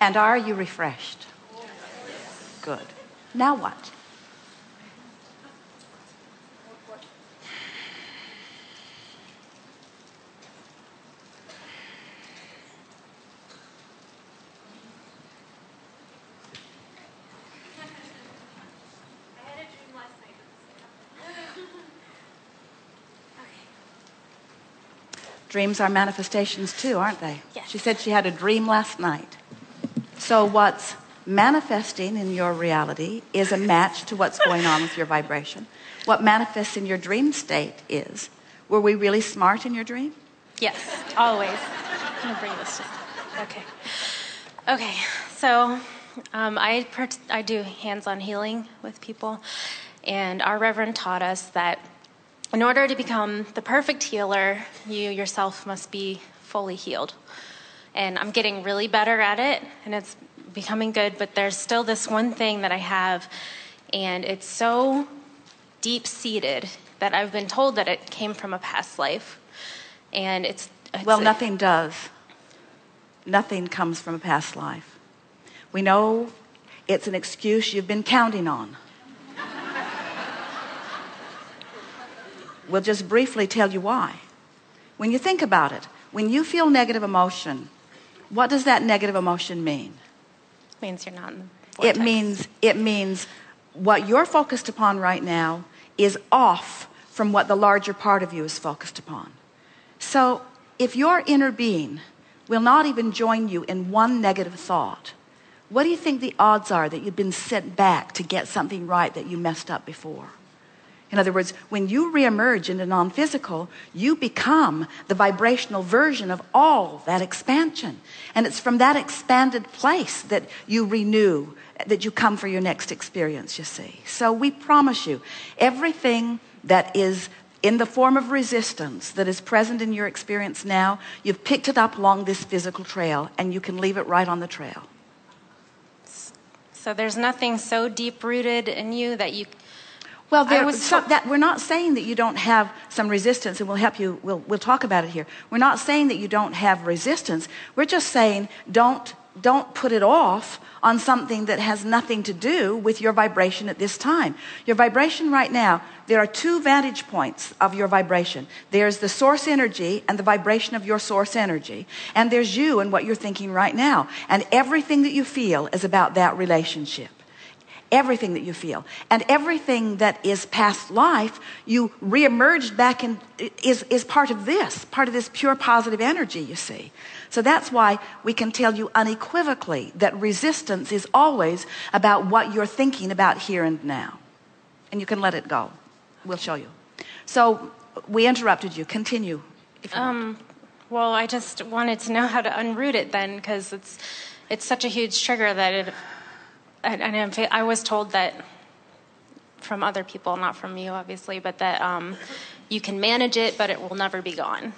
And are you refreshed? Good. Now what? Dreams are manifestations too, aren't they? Yes. She said she had a dream last night. So what's manifesting in your reality is a match to what's going on with your vibration. What manifests in your dream state is, were we really smart in your dream? Yes, always. I'm going to bring this. Okay, so I do hands-on healing with people, and our Reverend taught us that in order to become the perfect healer, you yourself must be fully healed. And I'm getting really better at it, and it's becoming good, but there's still this one thing that I have, and it's so deep-seated that I've been told that it came from a past life. And well, nothing does. Nothing comes from a past life. We know it's an excuse you've been counting on. We'll just briefly tell you why. When you think about it, when you feel negative emotion, what does that negative emotion mean? It means you're not in the vortex. It means what you're focused upon right now is off from what the larger part of you is focused upon. So if your inner being will not even join you in one negative thought, what do you think the odds are that you've been sent back to get something right that you messed up before? In other words, when you reemerge into non-physical, you become the vibrational version of all that expansion. And it's from that expanded place that you renew, that you come for your next experience, you see. So we promise you, everything that is in the form of resistance that is present in your experience now, you've picked it up along this physical trail, and you can leave it right on the trail. So there's nothing so deep-rooted in you that you... Well, we're not saying that you don't have some resistance, and we'll help you. We'll talk about it here. We're not saying that you don't have resistance. We're just saying don't put it off on something that has nothing to do with your vibration at this time. Your vibration right now, there are two vantage points of your vibration. There's the source energy and the vibration of your source energy, and there's you and what you're thinking right now. And everything that you feel is about that relationship. Everything that you feel, and everything that is past life, you reemerged back in, is part of this pure positive energy, you see. So that's why we can tell you unequivocally that resistance is always about what you're thinking about here and now. And you can let it go. We'll show you. So we interrupted you. Continue. Well, I just wanted to know how to unroot it then, because it's such a huge trigger that it... And I was told that from other people, not from you, obviously, but that you can manage it, but it will never be gone.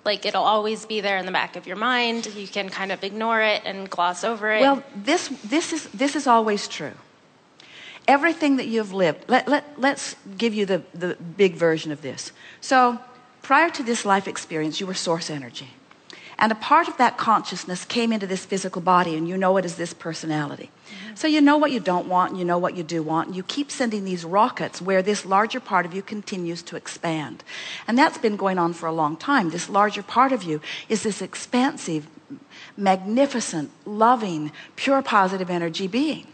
Like, it'll always be there in the back of your mind. You can kind of ignore it and gloss over it. Well, this is always true. Everything that you've lived, let's give you the big version of this. So prior to this life experience, you were source energy. And a part of that consciousness came into this physical body, and you know it as this personality. Mm-hmm. So you know what you don't want, and you know what you do want, and you keep sending these rockets where this larger part of you continues to expand. And that's been going on for a long time. This larger part of you is this expansive, magnificent, loving, pure positive energy being.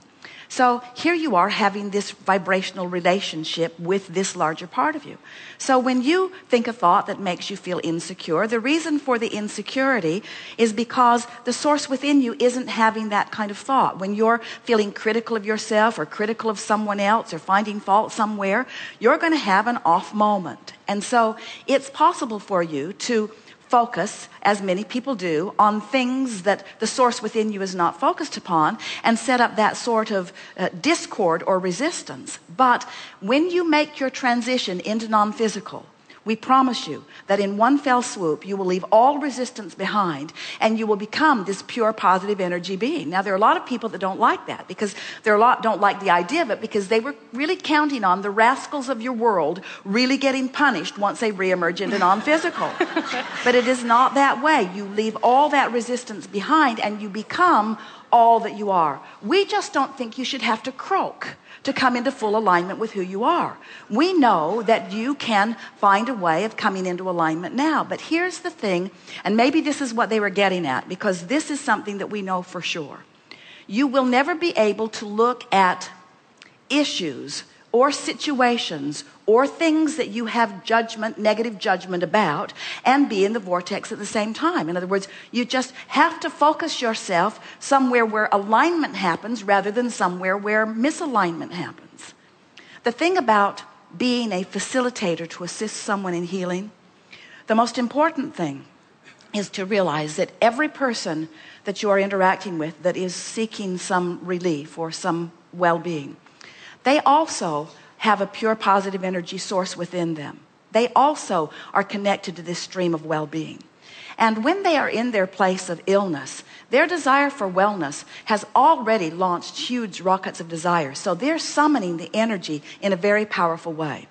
So here you are having this vibrational relationship with this larger part of you. So when you think a thought that makes you feel insecure, the reason for the insecurity is because the source within you isn't having that kind of thought. When you're feeling critical of yourself or critical of someone else or finding fault somewhere, you're going to have an off moment. And so it's possible for you to focus, as many people do, on things that the source within you is not focused upon, and set up that sort of discord or resistance. But when you make your transition into non-physical, We promise you that in one fell swoop, you will leave all resistance behind and you will become this pure positive energy being. Now, there are a lot of people that don't like that because don't like the idea of it because they were really counting on the rascals of your world really getting punished once they reemerge into non-physical. But it is not that way. You leave all that resistance behind and you become all that you are. We just don't think you should have to croak to come into full alignment with who you are. We know that you can find a way of coming into alignment now. But here's the thing, and maybe this is what they were getting at, because this is something that we know for sure. You will never be able to look at issues or situations or things that you have negative judgment about and be in the vortex at the same time. In other words, you just have to focus yourself somewhere where alignment happens rather than somewhere where misalignment happens. The thing about being a facilitator to assist someone in healing, the most important thing is to realize that every person that you are interacting with that is seeking some relief or some well-being, they also have a pure positive energy source within them. They also are connected to this stream of well-being. And when they are in their place of illness, their desire for wellness has already launched huge rockets of desire. So they're summoning the energy in a very powerful way.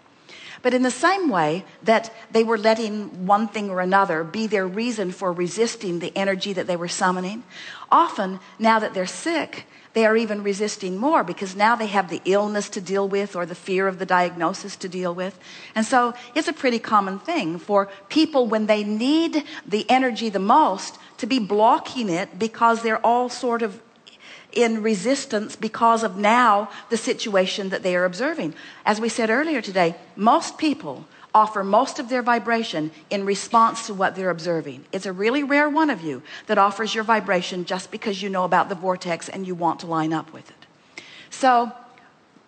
But in the same way that they were letting one thing or another be their reason for resisting the energy that they were summoning, often now that they're sick, they are even resisting more because now they have the illness to deal with or the fear of the diagnosis to deal with. And so it's a pretty common thing for people when they need the energy the most to be blocking it because they're all sort of in resistance because of now the situation that they are observing. As we said earlier today, most people offer most of their vibration in response to what they're observing. It's a really rare one of you that offers your vibration just because you know about the vortex and you want to line up with it. So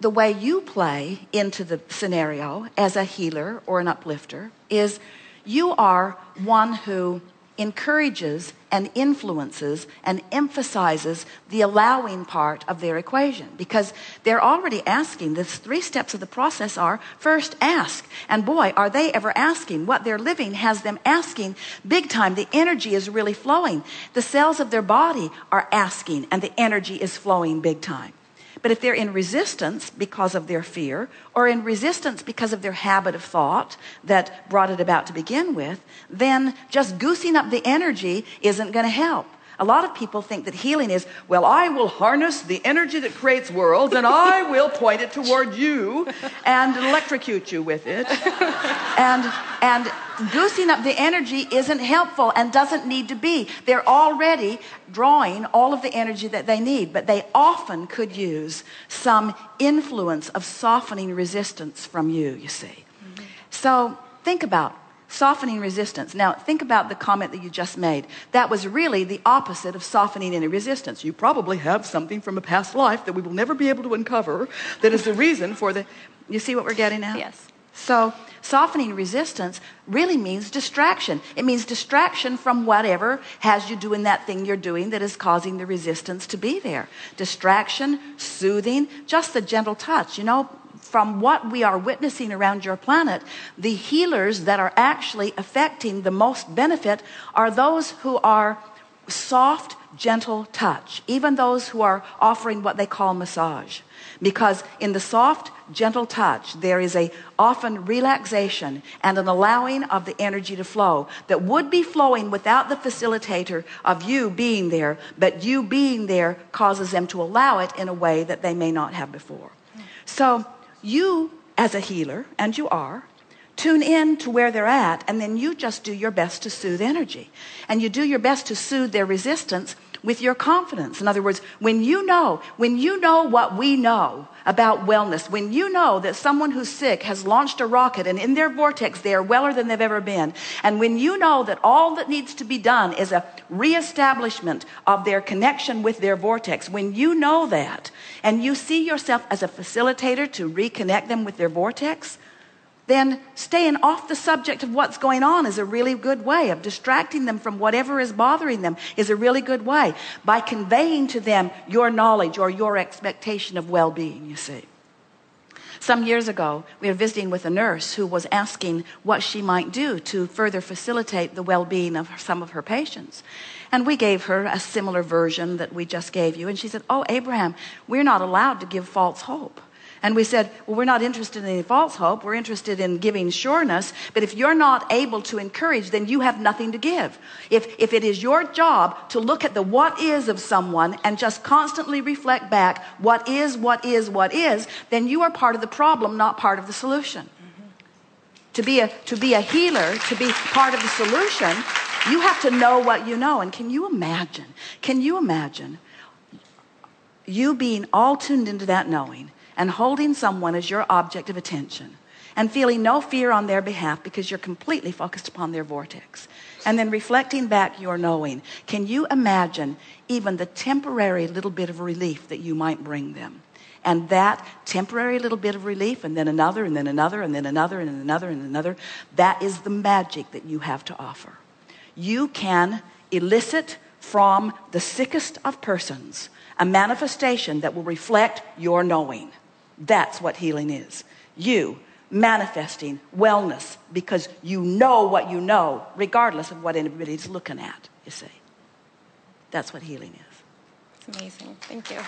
the way you play into the scenario as a healer or an uplifter is you are one who encourages and influences and emphasizes the allowing part of their equation, because they're already asking. The 3 steps of the process are: first, ask. And boy, are they ever asking. What they're living has them asking big time. The energy is really flowing. The cells of their body are asking and the energy is flowing big time. But if they're in resistance because of their fear or in resistance because of their habit of thought that brought it about to begin with, then just goosing up the energy isn't going to help. A lot of people think that healing is, well, I will harness the energy that creates worlds and I will point it toward you and electrocute you with it. And goosing up the energy isn't helpful and doesn't need to be. They're already drawing all of the energy that they need, but they often could use some influence of softening resistance from you, you see. Mm-hmm. So think about softening resistance. Now, think about the comment that you just made. That was really the opposite of softening any resistance. You probably have something from a past life that we will never be able to uncover that is the reason for the... You see what we're getting at? Yes. So softening resistance really means distraction. It means distraction from whatever has you doing that thing you're doing that is causing the resistance to be there. Distraction, soothing, just the gentle touch. You know, from what we are witnessing around your planet, the healers that are actually affecting the most benefit are those who are soft, gentle touch, even those who are offering what they call massage. Because in the soft, gentle touch, there is a often relaxation and an allowing of the energy to flow that would be flowing without the facilitator of you being there, but you being there causes them to allow it in a way that they may not have before. So you, as a healer, and you are, tune in to where they're at, and then you just do your best to soothe energy. And you do your best to soothe their resistance with your confidence. In other words, when you know what we know about wellness, when you know that someone who's sick has launched a rocket and in their vortex they are weller than they've ever been, and when you know that all that needs to be done is a reestablishment of their connection with their vortex, when you know that, and you see yourself as a facilitator to reconnect them with their vortex, then staying off the subject of what's going on is a really good way of distracting them from whatever is bothering them, is a really good way by conveying to them your knowledge or your expectation of well-being, you see. Some years ago, we were visiting with a nurse who was asking what she might do to further facilitate the well-being of some of her patients. And we gave her a similar version that we just gave you. And she said, oh, Abraham, we're not allowed to give false hope. And we said, well, we're not interested in any false hope. We're interested in giving sureness. But if you're not able to encourage, then you have nothing to give. If it is your job to look at the what is of someone and just constantly reflect back what is, then you are part of the problem, not part of the solution. To be a healer, to be part of the solution, you have to know what you know. And can you imagine you being all tuned into that knowing and holding someone as your object of attention and feeling no fear on their behalf because you're completely focused upon their vortex, and then reflecting back your knowing? Can you imagine even the temporary little bit of relief that you might bring them? And that temporary little bit of relief, and then another, and then another, and then another, and another, and another, that is the magic that you have to offer. You can elicit from the sickest of persons a manifestation that will reflect your knowing. That's what healing is. You manifesting wellness because you know what you know, regardless of what anybody's looking at, you see. That's what healing is. It's amazing. Thank you.